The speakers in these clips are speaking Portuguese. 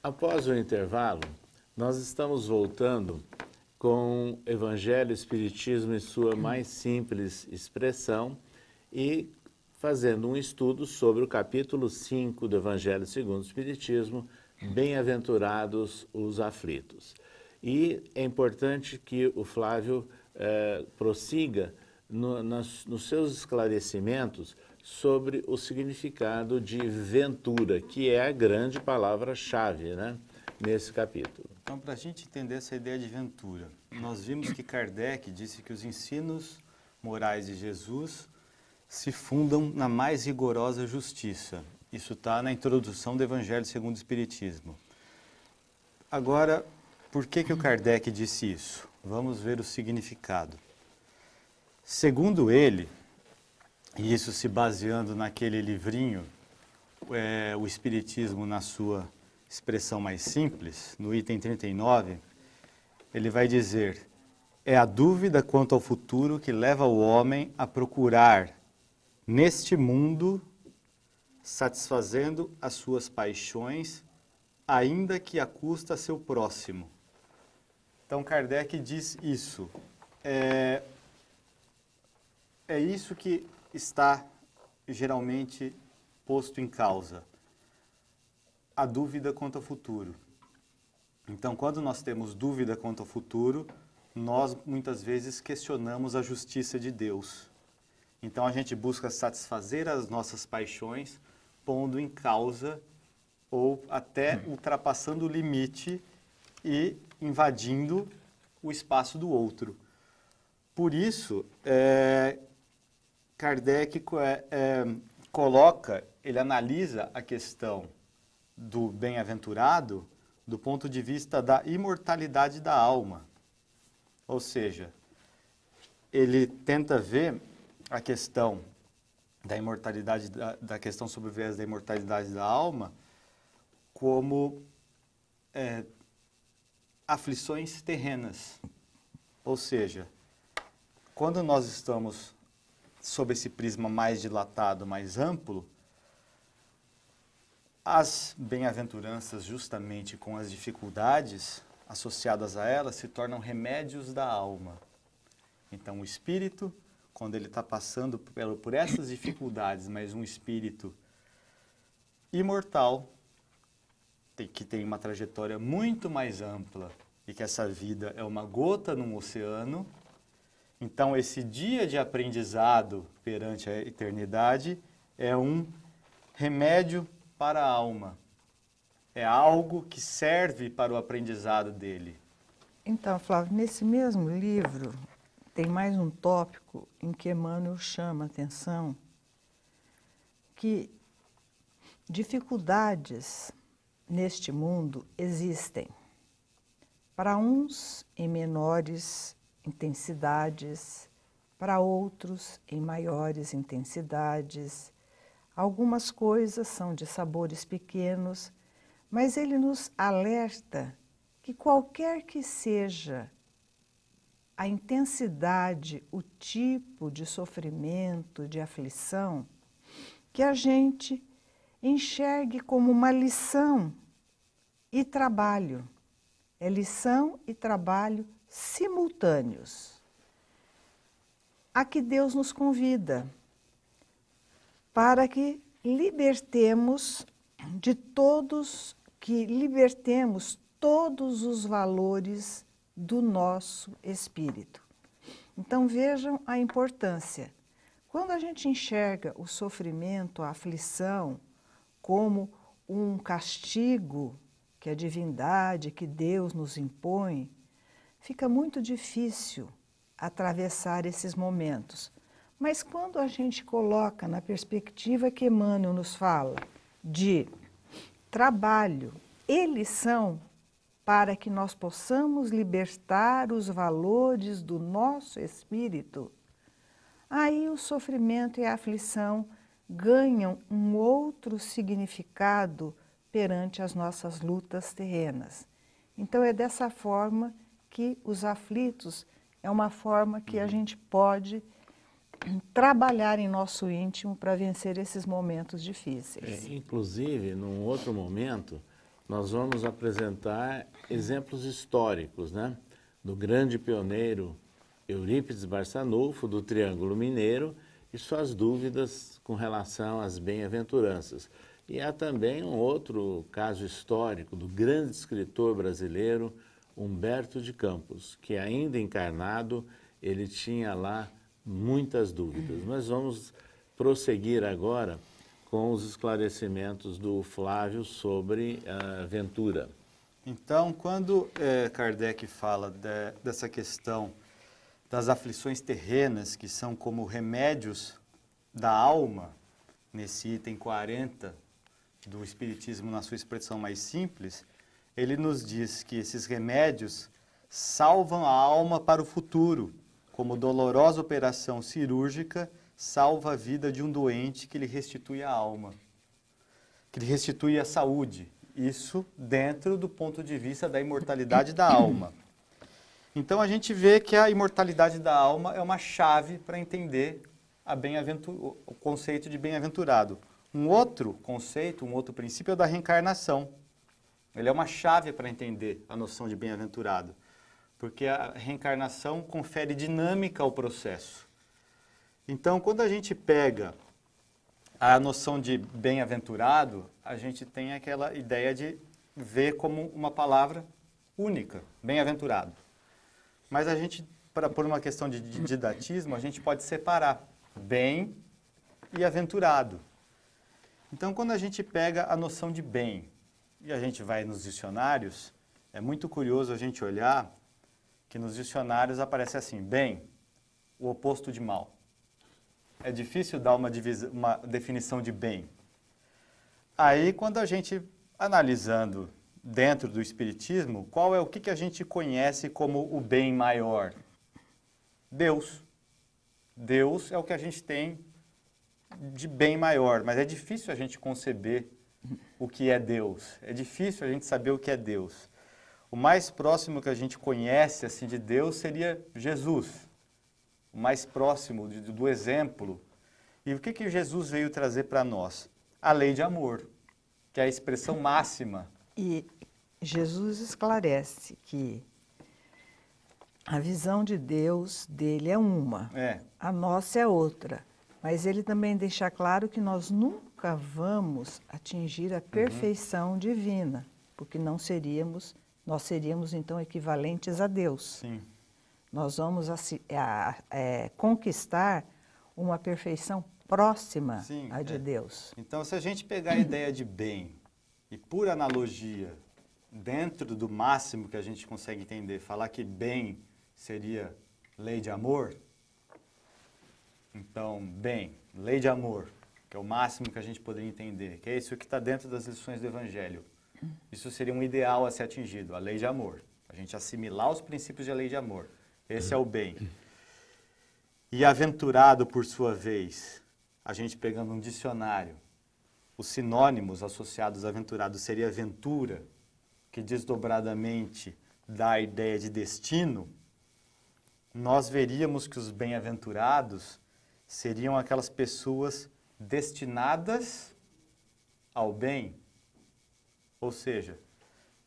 Após o intervalo, nós estamos voltando com Evangelho e Espiritismo em sua mais simples expressão e fazendo um estudo sobre o capítulo 5 do Evangelho segundo o Espiritismo, Bem-aventurados os aflitos. E é importante que o Flávio prossiga nos seus esclarecimentos sobre o significado de ventura, que é a grande palavra-chave, né, nesse capítulo. Então, para a gente entender essa ideia de ventura, nós vimos que Kardec disse que os ensinos morais de Jesus se fundam na mais rigorosa justiça. Isso está na introdução do Evangelho segundo o Espiritismo. Agora, por que o Kardec disse isso? Vamos ver o significado. Segundo ele, e isso se baseando naquele livrinho, o Espiritismo na sua expressão mais simples, no item 39, ele vai dizer: é a dúvida quanto ao futuro que leva o homem a procurar neste mundo, satisfazendo as suas paixões, ainda que a custa seu próximo. Então Kardec diz isso. É isso que está geralmente posto em causa. A dúvida quanto ao futuro. Então, quando nós temos dúvida quanto ao futuro, nós muitas vezes questionamos a justiça de Deus. Então, a gente busca satisfazer as nossas paixões, pondo em causa ou até ultrapassando o limite e invadindo o espaço do outro. Por isso, Kardec ele analisa a questão do bem-aventurado do ponto de vista da imortalidade da alma. Ou seja, ele tenta ver a questão da imortalidade, da questão sobre o viés da imortalidade da alma como aflições terrenas. Ou seja, quando nós estamos sob esse prisma mais dilatado, mais amplo, as bem-aventuranças, justamente com as dificuldades associadas a elas, se tornam remédios da alma. Então, o espírito, quando ele está passando por essas dificuldades, mas um espírito imortal, que tem uma trajetória muito mais ampla e que essa vida é uma gota num oceano, então esse dia de aprendizado perante a eternidade é um remédio para a alma. É algo que serve para o aprendizado dele. Então, Flávio, nesse mesmo livro tem mais um tópico em que Emmanuel chama a atenção que dificuldades neste mundo existem. Para uns em menores intensidades, para outros em maiores intensidades. Algumas coisas são de sabores pequenos, mas ele nos alerta que qualquer que seja a intensidade, o tipo de sofrimento, de aflição, que a gente enxergue como uma lição e trabalho. É lição e trabalho simultâneos. A que Deus nos convida para que libertemos todos os valores do nosso espírito. Então vejam a importância. Quando a gente enxerga o sofrimento, a aflição, como um castigo que a divindade, que Deus nos impõe, fica muito difícil atravessar esses momentos. Mas quando a gente coloca na perspectiva que Emmanuel nos fala de trabalho e lição para que nós possamos libertar os valores do nosso espírito, aí o sofrimento e a aflição ganham um outro significado perante as nossas lutas terrenas. Então é dessa forma que os aflitos é uma forma que a gente pode trabalhar em nosso íntimo para vencer esses momentos difíceis. Inclusive, num outro momento, nós vamos apresentar exemplos históricos, né? Do grande pioneiro Eurípides Barçanufo, do Triângulo Mineiro, e suas dúvidas com relação às bem-aventuranças. E há também um outro caso histórico do grande escritor brasileiro Humberto de Campos, que ainda encarnado, ele tinha lá muitas dúvidas. Mas vamos prosseguir agora com os esclarecimentos do Flávio sobre a aventura. Então, quando Kardec fala dessa questão das aflições terrenas, que são como remédios da alma, nesse item 40 do Espiritismo na sua expressão mais simples, ele nos diz que esses remédios salvam a alma para o futuro, como dolorosa operação cirúrgica salva a vida de um doente que lhe restitui a alma, que lhe restitui a saúde. Isso dentro do ponto de vista da imortalidade da alma. Então a gente vê que a imortalidade da alma é uma chave para entender o conceito de bem-aventurado. Um outro conceito, um outro princípio é o da reencarnação. Ele é uma chave para entender a noção de bem-aventurado, porque a reencarnação confere dinâmica ao processo. Então, quando a gente pega a noção de bem-aventurado, a gente tem aquela ideia de ver como uma palavra única, bem-aventurado. Mas a gente, por uma questão de didatismo, a gente pode separar bem e aventurado. Então, quando a gente pega a noção de bem e a gente vai nos dicionários, é muito curioso a gente olhar que nos dicionários aparece assim, bem, o oposto de mal. É difícil dar uma definição de bem. Aí, quando a gente, analisando dentro do Espiritismo, qual é o que a gente conhece como o bem maior? Deus. Deus é o que a gente tem de bem maior, mas é difícil a gente conceber o que é Deus. É difícil a gente saber o que é Deus. O mais próximo que a gente conhece assim, de Deus seria Jesus. O mais próximo do exemplo. E o que Jesus veio trazer para nós? A lei de amor, que é a expressão máxima. E Jesus esclarece que a visão de Deus dele é uma, a nossa é outra. Mas ele também deixa claro que nós nunca vamos atingir a perfeição divina, porque nós seríamos então equivalentes a Deus. Sim. Nós vamos conquistar uma perfeição próxima à de Deus. Então, se a gente pegar a ideia de bem e, por analogia, dentro do máximo que a gente consegue entender, falar que bem seria lei de amor, então, bem, lei de amor, que é o máximo que a gente poderia entender, que é isso que está dentro das lições do Evangelho. Isso seria um ideal a ser atingido, a lei de amor. A gente assimilar os princípios da lei de amor. Esse é o bem. E aventurado, por sua vez, a gente pegando um dicionário, os sinônimos associados a aventurado seria aventura, que desdobradamente dá a ideia de destino, nós veríamos que os bem-aventurados seriam aquelas pessoas destinadas ao bem, ou seja,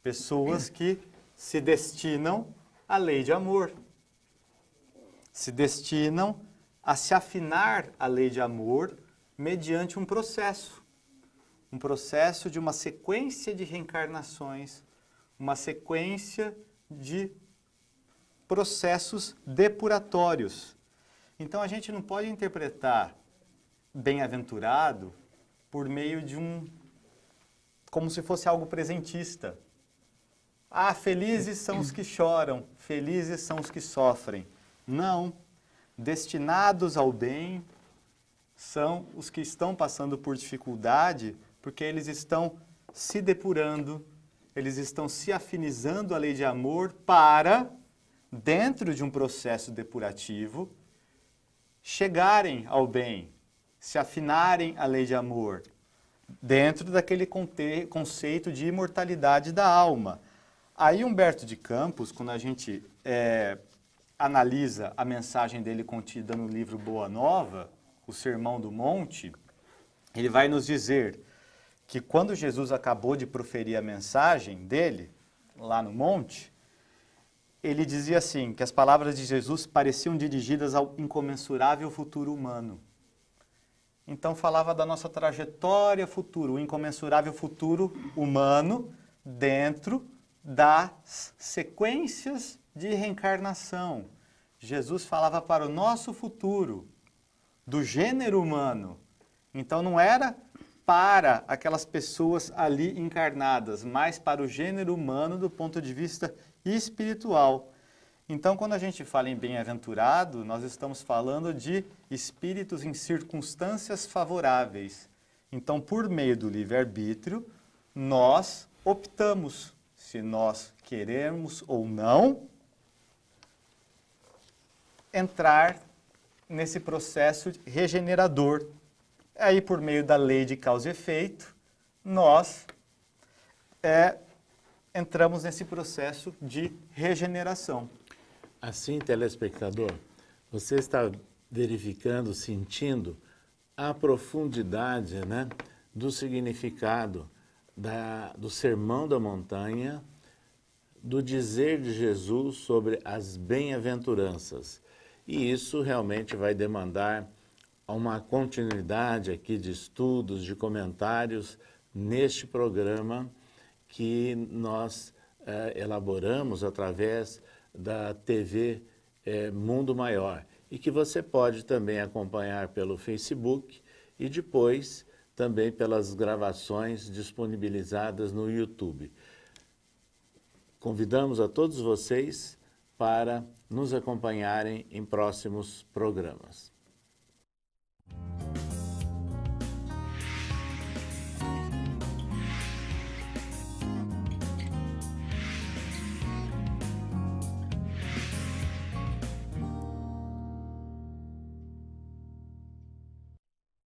pessoas que se destinam à lei de amor, se destinam a se afinar à lei de amor mediante um processo de uma sequência de reencarnações, uma sequência de processos depuratórios. Então, a gente não pode interpretar bem-aventurado por meio de como se fosse algo presentista. Ah, felizes são os que choram, felizes são os que sofrem. Não. Destinados ao bem são os que estão passando por dificuldade porque eles estão se depurando, eles estão se afinizando à lei de amor para, dentro de um processo depurativo, chegarem ao bem, se afinarem à lei de amor, dentro daquele conceito de imortalidade da alma. Aí Humberto de Campos, quando a gente analisa a mensagem dele contida no livro Boa Nova, o Sermão do Monte, ele vai nos dizer que quando Jesus acabou de proferir a mensagem dele, lá no monte, ele dizia assim, que as palavras de Jesus pareciam dirigidas ao incomensurável futuro humano. Então falava da nossa trajetória futura, o incomensurável futuro humano dentro das sequências de reencarnação. Jesus falava para o nosso futuro, do gênero humano. Então não era para aquelas pessoas ali encarnadas, mas para o gênero humano do ponto de vista espiritual. Então, quando a gente fala em bem-aventurado, nós estamos falando de espíritos em circunstâncias favoráveis. Então, por meio do livre-arbítrio, nós optamos se nós queremos ou não entrar nesse processo regenerador. Aí, por meio da lei de causa e efeito, nós entramos nesse processo de regeneração. Assim, telespectador, você está verificando, sentindo a profundidade, né, do significado do Sermão da Montanha, do dizer de Jesus sobre as bem-aventuranças. E isso realmente vai demandar uma continuidade aqui de estudos, de comentários neste programa que nós elaboramos através da TV Mundo Maior e que você pode também acompanhar pelo Facebook e depois também pelas gravações disponibilizadas no YouTube. Convidamos a todos vocês para nos acompanharem em próximos programas.